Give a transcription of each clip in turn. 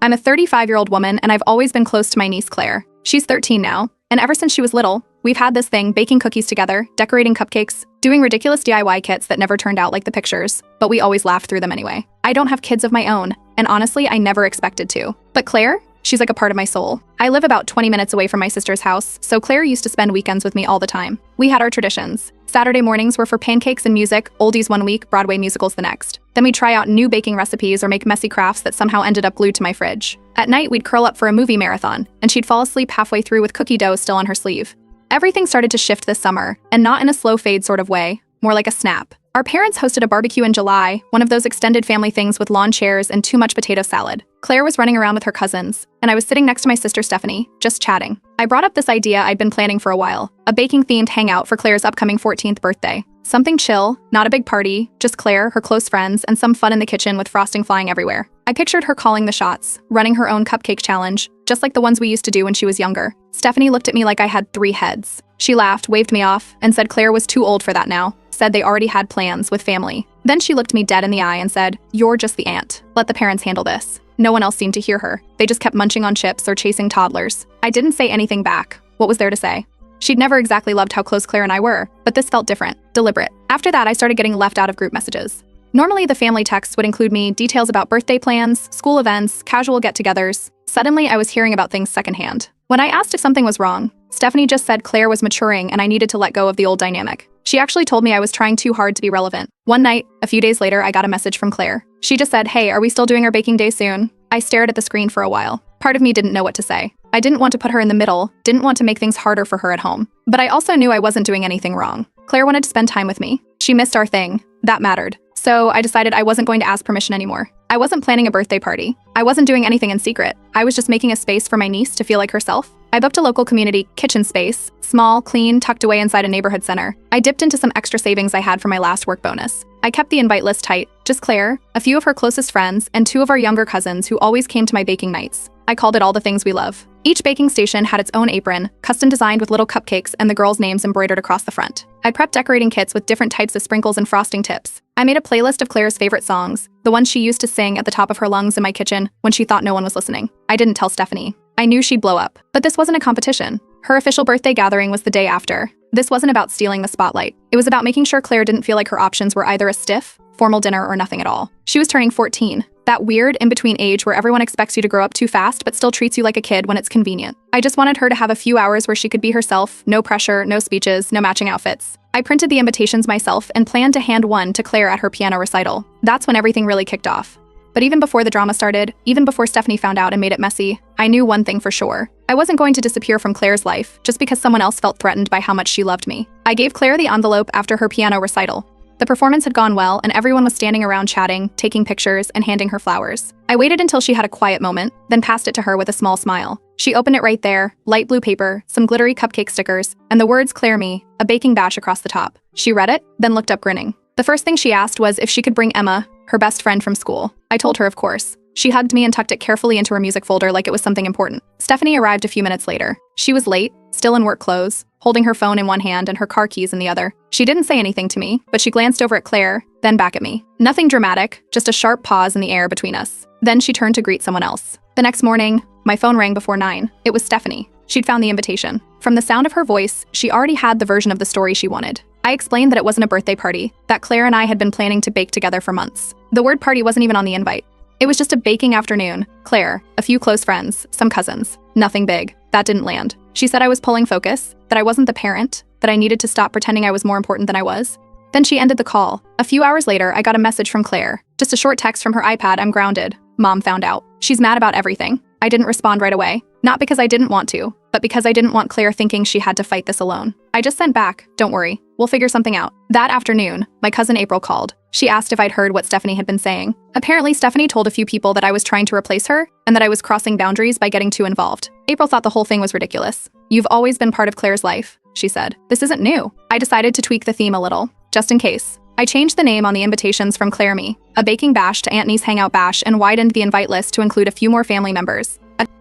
I'm a 35-year-old woman, and I've always been close to my niece Claire. She's 13 now, and ever since she was little, we've had this thing, baking cookies together, decorating cupcakes, doing ridiculous DIY kits that never turned out like the pictures, but we always laughed through them anyway. I don't have kids of my own, and honestly, I never expected to. But Claire? She's like a part of my soul. I live about 20 minutes away from my sister's house, so Claire used to spend weekends with me all the time. We had our traditions. Saturday mornings were for pancakes and music, oldies one week, Broadway musicals the next. Then we'd try out new baking recipes or make messy crafts that somehow ended up glued to my fridge. At night, we'd curl up for a movie marathon, and she'd fall asleep halfway through with cookie dough still on her sleeve. Everything started to shift this summer, and not in a slow fade sort of way, more like a snap. Our parents hosted a barbecue in July, one of those extended family things with lawn chairs and too much potato salad. Claire was running around with her cousins, and I was sitting next to my sister Stephanie, just chatting. I brought up this idea I'd been planning for a while, a baking-themed hangout for Claire's upcoming 14th birthday. Something chill, not a big party, just Claire, her close friends, and some fun in the kitchen with frosting flying everywhere. I pictured her calling the shots, running her own cupcake challenge, just like the ones we used to do when she was younger. Stephanie looked at me like I had 3 heads. She laughed, waved me off, and said Claire was too old for that now. Said they already had plans with family. Then she looked me dead in the eye and said, "You're just the aunt. Let the parents handle this." No one else seemed to hear her. They just kept munching on chips or chasing toddlers. I didn't say anything back. What was there to say? She'd never exactly loved how close Claire and I were, but this felt different, deliberate. After that, I started getting left out of group messages. Normally, the family texts would include me details about birthday plans, school events, casual get-togethers. Suddenly, I was hearing about things secondhand. When I asked if something was wrong, Stephanie just said Claire was maturing and I needed to let go of the old dynamic. She actually told me I was trying too hard to be relevant. One night, a few days later, I got a message from Claire. She just said, "Hey, are we still doing our baking day soon?" I stared at the screen for a while. Part of me didn't know what to say. I didn't want to put her in the middle, didn't want to make things harder for her at home. But I also knew I wasn't doing anything wrong. Claire wanted to spend time with me. She missed our thing. That mattered. So I decided I wasn't going to ask permission anymore. I wasn't planning a birthday party. I wasn't doing anything in secret. I was just making a space for my niece to feel like herself. I booked a local community kitchen space, small, clean, tucked away inside a neighborhood center. I dipped into some extra savings I had from my last work bonus. I kept the invite list tight, just Claire, a few of her closest friends, and 2 of our younger cousins who always came to my baking nights. I called it All the Things We Love. Each baking station had its own apron, custom designed with little cupcakes and the girls' names embroidered across the front. I prepped decorating kits with different types of sprinkles and frosting tips. I made a playlist of Claire's favorite songs, the ones she used to sing at the top of her lungs in my kitchen when she thought no one was listening. I didn't tell Stephanie. I knew she'd blow up. But this wasn't a competition. Her official birthday gathering was the day after. This wasn't about stealing the spotlight. It was about making sure Claire didn't feel like her options were either a stiff, formal dinner or nothing at all. She was turning 14. That weird, in-between age where everyone expects you to grow up too fast but still treats you like a kid when it's convenient. I just wanted her to have a few hours where she could be herself, no pressure, no speeches, no matching outfits. I printed the invitations myself and planned to hand one to Claire at her piano recital. That's when everything really kicked off. But even before the drama started, even before Stephanie found out and made it messy, I knew one thing for sure. I wasn't going to disappear from Claire's life just because someone else felt threatened by how much she loved me. I gave Claire the envelope after her piano recital. The performance had gone well, and everyone was standing around chatting, taking pictures, and handing her flowers. I waited until she had a quiet moment, then passed it to her with a small smile. She opened it right there, light blue paper, some glittery cupcake stickers, and the words Claire Me, a baking bash across the top. She read it, then looked up grinning. The first thing she asked was if she could bring Emma, her best friend from school. I told her, of course. She hugged me and tucked it carefully into her music folder like it was something important. Stephanie arrived a few minutes later. She was late, still in work clothes, holding her phone in one hand and her car keys in the other. She didn't say anything to me, but she glanced over at Claire, then back at me. Nothing dramatic, just a sharp pause in the air between us. Then she turned to greet someone else. The next morning, my phone rang before 9. It was Stephanie. She'd found the invitation. From the sound of her voice, she already had the version of the story she wanted. I explained that it wasn't a birthday party, that Claire and I had been planning to bake together for months. The word party wasn't even on the invite. It was just a baking afternoon. Claire, a few close friends, some cousins. Nothing big. That didn't land. She said I was pulling focus, that I wasn't the parent, that I needed to stop pretending I was more important than I was. Then she ended the call. A few hours later, I got a message from Claire. Just a short text from her iPad, "I'm grounded. Mom found out." She's mad about everything. I didn't respond right away. Not because I didn't want to, but because I didn't want Claire thinking she had to fight this alone. I just sent back, "Don't worry. We'll figure something out." That afternoon, my cousin April called. She asked if I'd heard what Stephanie had been saying. Apparently, Stephanie told a few people that I was trying to replace her and that I was crossing boundaries by getting too involved. April thought the whole thing was ridiculous. "You've always been part of Claire's life," she said. "This isn't new." I decided to tweak the theme a little, just in case. I changed the name on the invitations from Claire Me, a baking bash, to Aunt Niece Hangout Bash, and widened the invite list to include a few more family members.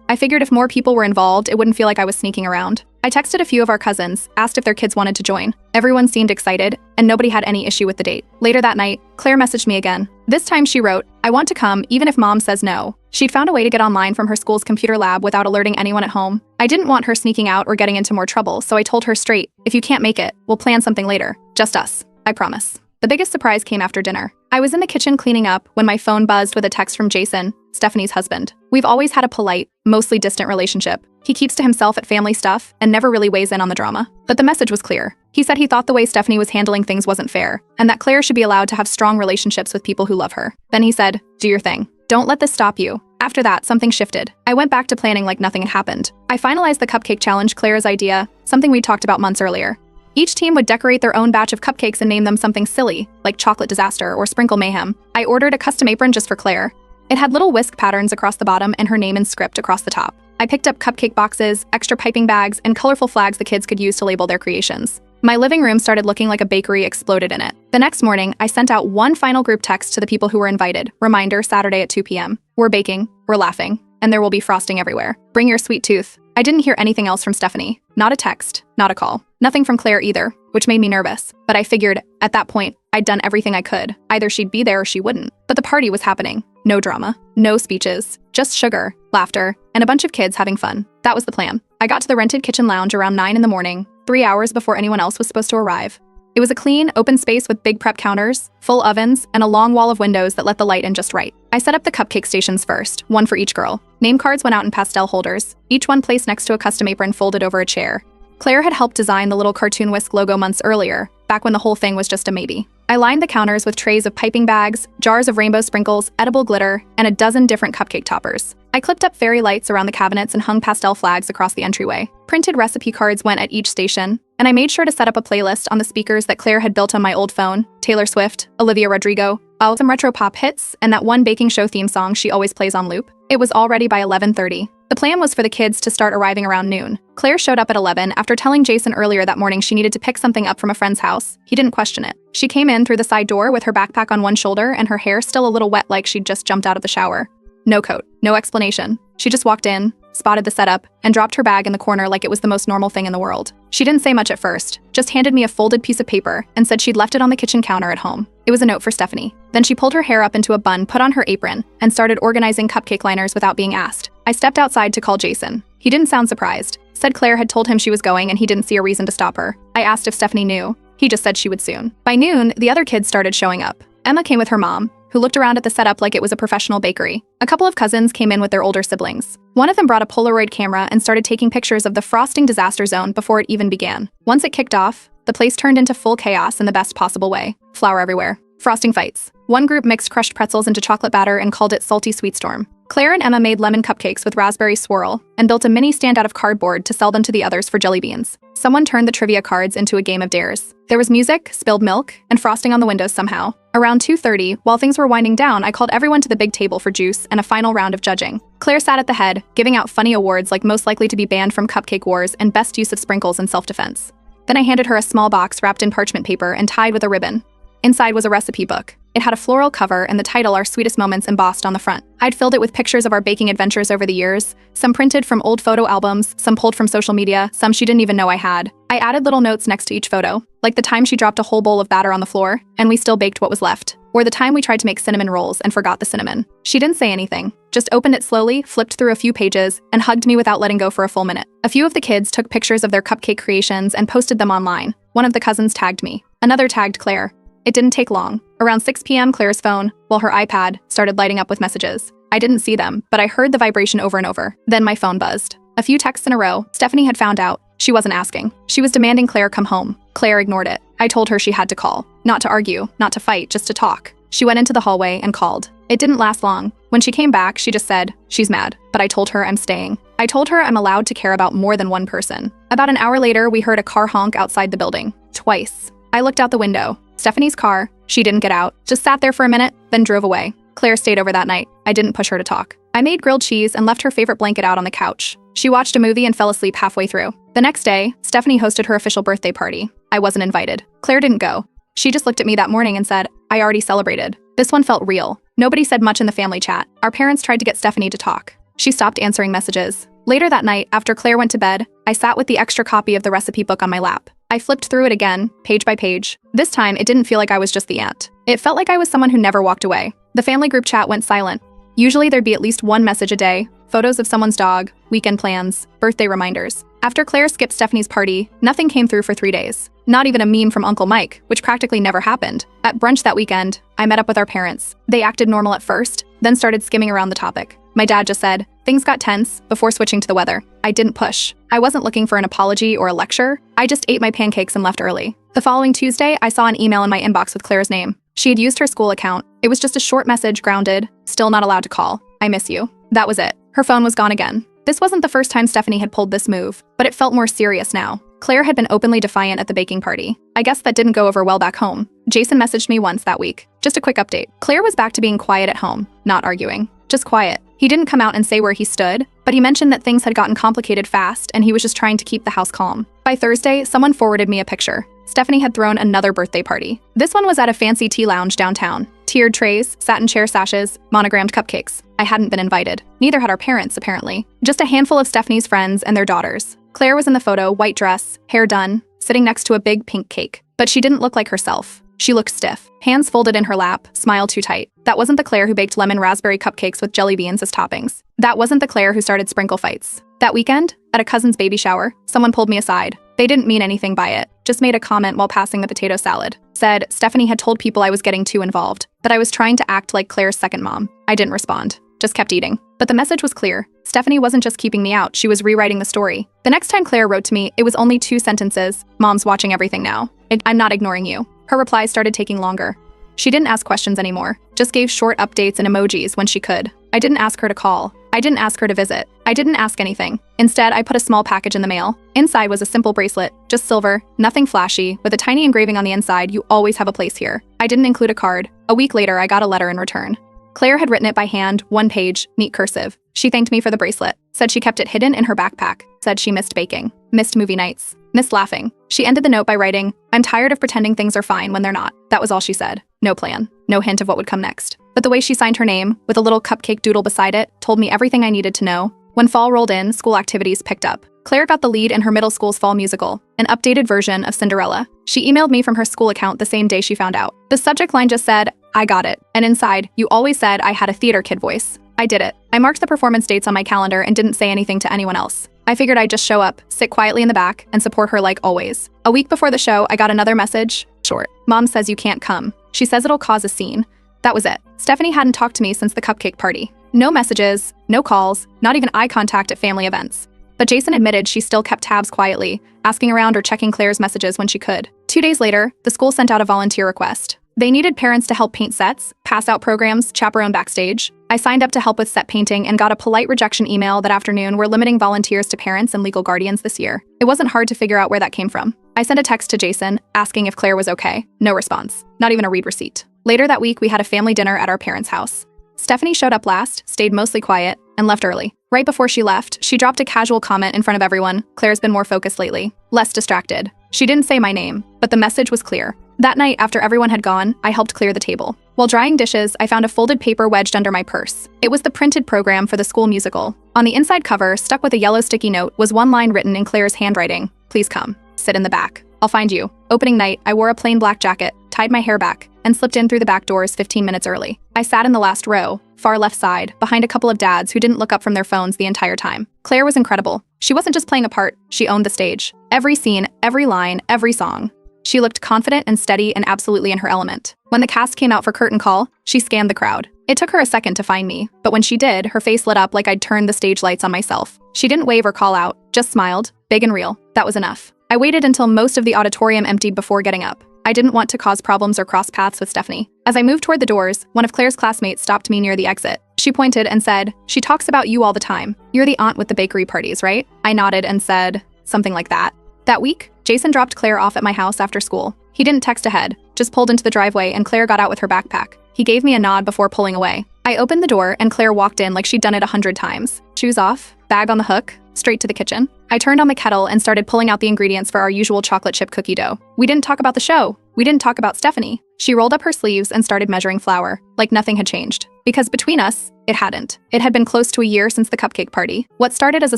I figured if more people were involved, it wouldn't feel like I was sneaking around. I texted a few of our cousins, asked if their kids wanted to join. Everyone seemed excited, and nobody had any issue with the date. Later that night, Claire messaged me again. This time she wrote, "I want to come even if Mom says no. She'd found a way to get online from her school's computer lab without alerting anyone at home. I didn't want her sneaking out or getting into more trouble, so I told her straight, if you can't make it, we'll plan something later. Just us. I promise. The biggest surprise came after dinner. I was in the kitchen cleaning up when my phone buzzed with a text from Jason, Stephanie's husband. We've always had a polite, mostly distant relationship. He keeps to himself at family stuff and never really weighs in on the drama. But the message was clear. He said he thought the way Stephanie was handling things wasn't fair, and that Claire should be allowed to have strong relationships with people who love her. Then he said, do your thing. Don't let this stop you. After that, something shifted. I went back to planning like nothing had happened. I finalized the cupcake challenge, Claire's idea, something we talked about months earlier. Each team would decorate their own batch of cupcakes and name them something silly, like Chocolate Disaster or Sprinkle Mayhem. I ordered a custom apron just for Claire. It had little whisk patterns across the bottom and her name in script across the top. I picked up cupcake boxes, extra piping bags, and colorful flags the kids could use to label their creations. My living room started looking like a bakery exploded in it. The next morning, I sent out one final group text to the people who were invited. Reminder, Saturday at 2 p.m. We're baking, we're laughing, and there will be frosting everywhere. Bring your sweet tooth. I didn't hear anything else from Stephanie. Not a text, not a call. Nothing from Claire either, which made me nervous. But I figured, at that point, I'd done everything I could. Either she'd be there or she wouldn't. But the party was happening. No drama, no speeches, just sugar, laughter, and a bunch of kids having fun. That was the plan. I got to the rented kitchen lounge around 9 in the morning, 3 hours before anyone else was supposed to arrive. It was a clean, open space with big prep counters, full ovens, and a long wall of windows that let the light in just right. I set up the cupcake stations first, one for each girl. Name cards went out in pastel holders, each one placed next to a custom apron folded over a chair. Claire had helped design the little Cartoon Whisk logo months earlier, back when the whole thing was just a maybe. I lined the counters with trays of piping bags, jars of rainbow sprinkles, edible glitter, and a dozen different cupcake toppers. I clipped up fairy lights around the cabinets and hung pastel flags across the entryway. Printed recipe cards went at each station, and I made sure to set up a playlist on the speakers that Claire had built on my old phone: Taylor Swift, Olivia Rodrigo, some retro pop hits, and that one baking show theme song she always plays on loop. It was all ready by 11:30. The plan was for the kids to start arriving around noon. Claire showed up at 11 after telling Jason earlier that morning she needed to pick something up from a friend's house. He didn't question it. She came in through the side door with her backpack on one shoulder and her hair still a little wet like she'd just jumped out of the shower. No coat, no explanation. She just walked in, spotted the setup, and dropped her bag in the corner like it was the most normal thing in the world. She didn't say much at first, just handed me a folded piece of paper and said she'd left it on the kitchen counter at home. It was a note for Stephanie. Then she pulled her hair up into a bun, put on her apron, and started organizing cupcake liners without being asked. I stepped outside to call Jason. He didn't sound surprised. Said Claire had told him she was going and he didn't see a reason to stop her. I asked if Stephanie knew. He just said she would soon. By noon, the other kids started showing up. Emma came with her mom, who looked around at the setup like it was a professional bakery. A couple of cousins came in with their older siblings. One of them brought a Polaroid camera and started taking pictures of the frosting disaster zone before it even began. Once it kicked off, the place turned into full chaos in the best possible way. Flour everywhere. Frosting fights. One group mixed crushed pretzels into chocolate batter and called it Salty Sweet Storm. Claire and Emma made lemon cupcakes with raspberry swirl and built a mini stand out of cardboard to sell them to the others for jelly beans. Someone turned the trivia cards into a game of dares. There was music, spilled milk, and frosting on the windows somehow. Around 2:30, while things were winding down, I called everyone to the big table for juice and a final round of judging. Claire sat at the head, giving out funny awards like most likely to be banned from Cupcake Wars and best use of sprinkles in self-defense. Then I handed her a small box wrapped in parchment paper and tied with a ribbon. Inside was a recipe book. It had a floral cover and the title Our Sweetest Moments embossed on the front. I'd filled it with pictures of our baking adventures over the years, some printed from old photo albums, some pulled from social media, some she didn't even know I had. I added little notes next to each photo, like the time she dropped a whole bowl of batter on the floor, and we still baked what was left, or the time we tried to make cinnamon rolls and forgot the cinnamon. She didn't say anything, just opened it slowly, flipped through a few pages, and hugged me without letting go for a full minute. A few of the kids took pictures of their cupcake creations and posted them online. One of the cousins tagged me. Another tagged Claire. It didn't take long. Around 6 p.m., Claire's phone, while her iPad, started lighting up with messages. I didn't see them, but I heard the vibration over and over. Then my phone buzzed. A few texts in a row. Stephanie had found out. She wasn't asking. She was demanding Claire come home. Claire ignored it. I told her she had to call. Not to argue, not to fight, just to talk. She went into the hallway and called. It didn't last long. When she came back, she just said, she's mad. But I told her I'm staying. I told her I'm allowed to care about more than one person. About an hour later, we heard a car honk outside the building. Twice. I looked out the window. Stephanie's car. She didn't get out. Just sat there for a minute, then drove away. Claire stayed over that night. I didn't push her to talk. I made grilled cheese and left her favorite blanket out on the couch. She watched a movie and fell asleep halfway through. The next day, Stephanie hosted her official birthday party. I wasn't invited. Claire didn't go. She just looked at me that morning and said, I already celebrated. This one felt real. Nobody said much in the family chat. Our parents tried to get Stephanie to talk. She stopped answering messages. Later that night, after Claire went to bed, I sat with the extra copy of the recipe book on my lap. I flipped through it again, page by page. This time, it didn't feel like I was just the aunt. It felt like I was someone who never walked away. The family group chat went silent. Usually there'd be at least one message a day, photos of someone's dog, weekend plans, birthday reminders. After Claire skipped Stephanie's party, nothing came through for 3 days. Not even a meme from Uncle Mike, which practically never happened. At brunch that weekend, I met up with our parents. They acted normal at first, then started skimming around the topic. My dad just said, things got tense before switching to the weather. I didn't push. I wasn't looking for an apology or a lecture. I just ate my pancakes and left early. The following Tuesday, I saw an email in my inbox with Claire's name. She had used her school account. It was just a short message, grounded, still not allowed to call. I miss you. That was it. Her phone was gone again. This wasn't the first time Stephanie had pulled this move, but it felt more serious now. Claire had been openly defiant at the baking party. I guess that didn't go over well back home. Jason messaged me once that week. Just a quick update. Claire was back to being quiet at home, not arguing. Just quiet. He didn't come out and say where he stood, but he mentioned that things had gotten complicated fast and he was just trying to keep the house calm. By Thursday, someone forwarded me a picture. Stephanie had thrown another birthday party. This one was at a fancy tea lounge downtown. Tiered trays, satin chair sashes, monogrammed cupcakes. I hadn't been invited. Neither had our parents, apparently. Just a handful of Stephanie's friends and their daughters. Claire was in the photo, white dress, hair done, sitting next to a big pink cake. But she didn't look like herself. She looked stiff, hands folded in her lap, smile too tight. That wasn't the Claire who baked lemon raspberry cupcakes with jelly beans as toppings. That wasn't the Claire who started sprinkle fights. That weekend, at a cousin's baby shower, someone pulled me aside. They didn't mean anything by it, just made a comment while passing the potato salad. Said Stephanie had told people I was getting too involved, that I was trying to act like Claire's second mom. I didn't respond, just kept eating. But the message was clear. Stephanie wasn't just keeping me out, she was rewriting the story. The next time Claire wrote to me, it was only 2 sentences. Mom's watching everything now. I'm not ignoring you. Her replies started taking longer. She didn't ask questions anymore, just gave short updates and emojis when she could. I didn't ask her to call. I didn't ask her to visit. I didn't ask anything. Instead, I put a small package in the mail. Inside was a simple bracelet, just silver, nothing flashy, with a tiny engraving on the inside, "You always have a place here." I didn't include a card. A week later, I got a letter in return. Claire had written it by hand, 1 page, neat cursive. She thanked me for the bracelet, said she kept it hidden in her backpack, said she missed baking, missed movie nights, missed laughing. She ended the note by writing, "I'm tired of pretending things are fine when they're not." That was all she said. No plan, no hint of what would come next. But the way she signed her name, with a little cupcake doodle beside it, told me everything I needed to know. When fall rolled in, school activities picked up. Claire got the lead in her middle school's fall musical, an updated version of Cinderella. She emailed me from her school account the same day she found out. The subject line just said, "I got it." And inside, "You always said I had a theater kid voice." I did it. I marked the performance dates on my calendar and didn't say anything to anyone else. I figured I'd just show up, sit quietly in the back, and support her like always. A week before the show, I got another message. Short. "Mom says you can't come. She says it'll cause a scene." That was it. Stephanie hadn't talked to me since the cupcake party. No messages, no calls, not even eye contact at family events. But Jason admitted she still kept tabs quietly, asking around or checking Claire's messages when she could. 2 days later, the school sent out a volunteer request. They needed parents to help paint sets, pass out programs, chaperone backstage. I signed up to help with set painting and got a polite rejection email that afternoon. We're limiting volunteers to parents and legal guardians this year. It wasn't hard to figure out where that came from. I sent a text to Jason, asking if Claire was okay. No response. Not even a read receipt. Later that week, we had a family dinner at our parents' house. Stephanie showed up last, stayed mostly quiet, and left early. Right before she left, she dropped a casual comment in front of everyone. "Claire's been more focused lately, less distracted." She didn't say my name, but the message was clear. That night, after everyone had gone, I helped clear the table. While drying dishes, I found a folded paper wedged under my purse. It was the printed program for the school musical. On the inside cover, stuck with a yellow sticky note, was one line written in Claire's handwriting. "Please come. Sit in the back. I'll find you." Opening night, I wore a plain black jacket, tied my hair back, and slipped in through the back doors 15 minutes early. I sat in the last row, far left side, behind a couple of dads who didn't look up from their phones the entire time. Claire was incredible. She wasn't just playing a part, she owned the stage. Every scene, every line, every song. She looked confident and steady and absolutely in her element. When the cast came out for curtain call, she scanned the crowd. It took her a second to find me, but when she did, her face lit up like I'd turned the stage lights on myself. She didn't wave or call out, just smiled, big and real. That was enough. I waited until most of the auditorium emptied before getting up. I didn't want to cause problems or cross paths with Stephanie. As I moved toward the doors, one of Claire's classmates stopped me near the exit. She pointed and said, "She talks about you all the time. You're the aunt with the bakery parties, right?" I nodded and said, "Something like that." That week, Jason dropped Claire off at my house after school. He didn't text ahead, just pulled into the driveway and Claire got out with her backpack. He gave me a nod before pulling away. I opened the door and Claire walked in like she'd done it 100 times. Shoes off, bag on the hook, straight to the kitchen. I turned on the kettle and started pulling out the ingredients for our usual chocolate chip cookie dough. We didn't talk about the show. We didn't talk about Stephanie. She rolled up her sleeves and started measuring flour, like nothing had changed. Because between us, it hadn't. It had been close to a year since the cupcake party. What started as a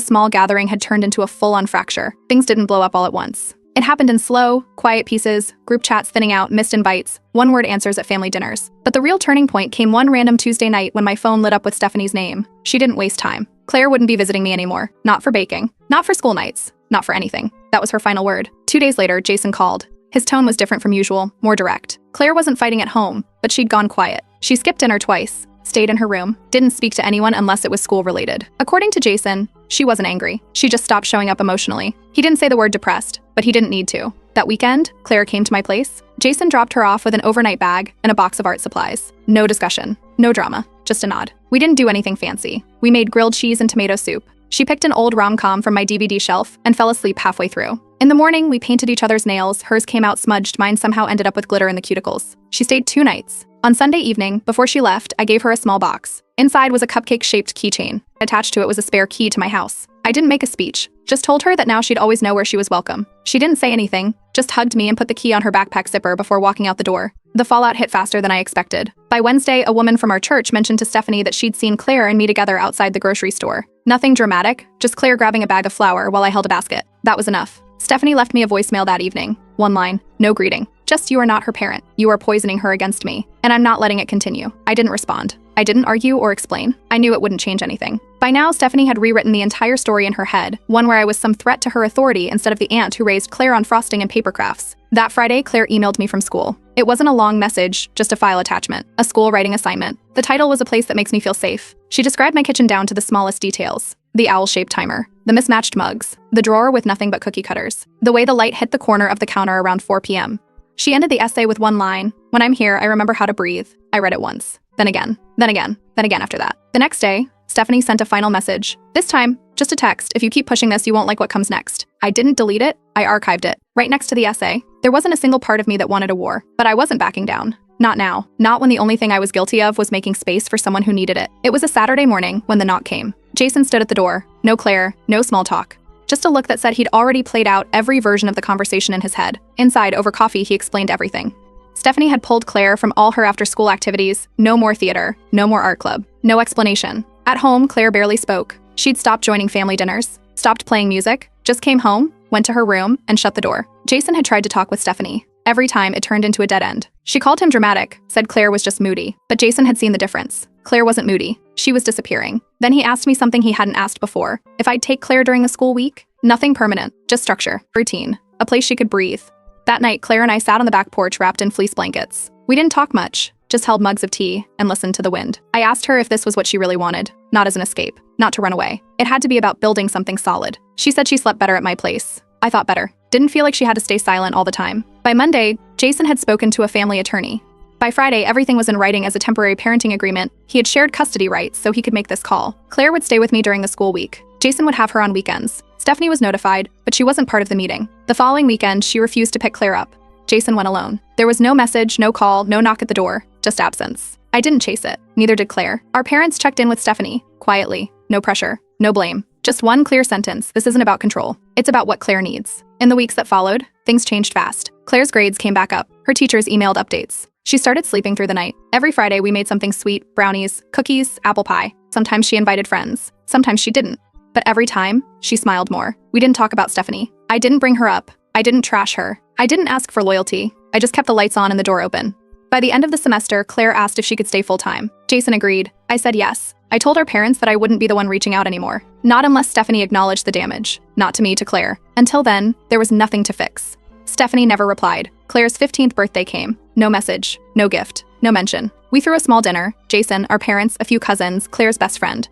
small gathering had turned into a full-on fracture. Things didn't blow up all at once. It happened in slow, quiet pieces, group chats thinning out, missed invites, one-word answers at family dinners. But the real turning point came one random Tuesday night when my phone lit up with Stephanie's name. She didn't waste time. Claire wouldn't be visiting me anymore. Not for baking. Not for school nights. Not for anything. That was her final word. 2 days later, Jason called. His tone was different from usual, more direct. Claire wasn't fighting at home, but she'd gone quiet. She skipped dinner twice, stayed in her room, didn't speak to anyone unless it was school-related. According to Jason, she wasn't angry. She just stopped showing up emotionally. He didn't say the word depressed, but he didn't need to. That weekend, Claire came to my place. Jason dropped her off with an overnight bag and a box of art supplies. No discussion, no drama, just a nod. We didn't do anything fancy. We made grilled cheese and tomato soup. She picked an old rom-com from my DVD shelf and fell asleep halfway through. In the morning, we painted each other's nails. Hers came out smudged, mine somehow ended up with glitter in the cuticles. She stayed 2 nights. On Sunday evening, before she left, I gave her a small box. Inside was a cupcake-shaped keychain. Attached to it was a spare key to my house. I didn't make a speech, just told her that now she'd always know where she was welcome. She didn't say anything, just hugged me and put the key on her backpack zipper before walking out the door. The fallout hit faster than I expected. By Wednesday, a woman from our church mentioned to Stephanie that she'd seen Claire and me together outside the grocery store. Nothing dramatic, just Claire grabbing a bag of flour while I held a basket. That was enough. Stephanie left me a voicemail that evening. One line, no greeting. Just, you are not her parent. You are poisoning her against me, and I'm not letting it continue. I didn't respond. I didn't argue or explain. I knew it wouldn't change anything. By now, Stephanie had rewritten the entire story in her head, one where I was some threat to her authority instead of the aunt who raised Claire on frosting and paper crafts. That Friday, Claire emailed me from school. It wasn't a long message, just a file attachment, a school writing assignment. The title was A Place That Makes Me Feel Safe. She described my kitchen down to the smallest details. The owl-shaped timer, the mismatched mugs, the drawer with nothing but cookie cutters, the way the light hit the corner of the counter around 4 p.m. She ended the essay with one line, "When I'm here, I remember how to breathe." I read it once, then again after that. The next day, Stephanie sent a final message. This time, just a text. "If you keep pushing this, you won't like what comes next." I didn't delete it, I archived it. Right next to the essay, there wasn't a single part of me that wanted a war, but I wasn't backing down. Not now. Not when the only thing I was guilty of was making space for someone who needed it. It was a Saturday morning when the knock came. Jason stood at the door. No Claire, no small talk. Just a look that said he'd already played out every version of the conversation in his head. Inside, over coffee, he explained everything. Stephanie had pulled Claire from all her after-school activities. No more theater, no more art club, no explanation. At home, Claire barely spoke. She'd stopped joining family dinners, stopped playing music, just came home, went to her room, and shut the door. Jason had tried to talk with Stephanie. Every time, it turned into a dead end. She called him dramatic, said Claire was just moody. But Jason had seen the difference. Claire wasn't moody. She was disappearing. Then he asked me something he hadn't asked before. If I'd take Claire during the school week? Nothing permanent, just structure, routine, a place she could breathe. That night, Claire and I sat on the back porch wrapped in fleece blankets. We didn't talk much, just held mugs of tea and listened to the wind. I asked her if this was what she really wanted, not as an escape, not to run away. It had to be about building something solid. She said she slept better at my place. I thought better. Didn't feel like she had to stay silent all the time. By Monday, Jason had spoken to a family attorney. By Friday, everything was in writing as a temporary parenting agreement. He had shared custody rights, so he could make this call. Claire would stay with me during the school week. Jason would have her on weekends. Stephanie was notified, but she wasn't part of the meeting. The following weekend, she refused to pick Claire up. Jason went alone. There was no message, no call, no knock at the door, just absence. I didn't chase it. Neither did Claire. Our parents checked in with Stephanie, quietly. No pressure, no blame. Just one clear sentence: this isn't about control. It's about what Claire needs. In the weeks that followed, things changed fast. Claire's grades came back up. Her teachers emailed updates. She started sleeping through the night. Every Friday, we made something sweet: brownies, cookies, apple pie. Sometimes she invited friends. Sometimes she didn't. But every time, she smiled more. We didn't talk about Stephanie. I didn't bring her up. I didn't trash her. I didn't ask for loyalty. I just kept the lights on and the door open. By the end of the semester, Claire asked if she could stay full-time. Jason agreed. I said yes. I told our parents that I wouldn't be the one reaching out anymore. Not unless Stephanie acknowledged the damage. Not to me, to Claire. Until then, there was nothing to fix. Stephanie never replied. Claire's 15th birthday came. No message, no gift, no mention. We threw a small dinner. Jason, our parents, a few cousins, Claire's best friend.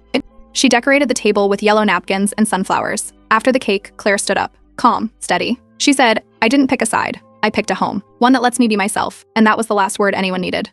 She decorated the table with yellow napkins and sunflowers. After the cake, Claire stood up. Calm, steady. She said, "I didn't pick a side. I picked a home. One that lets me be myself." And that was the last word anyone needed.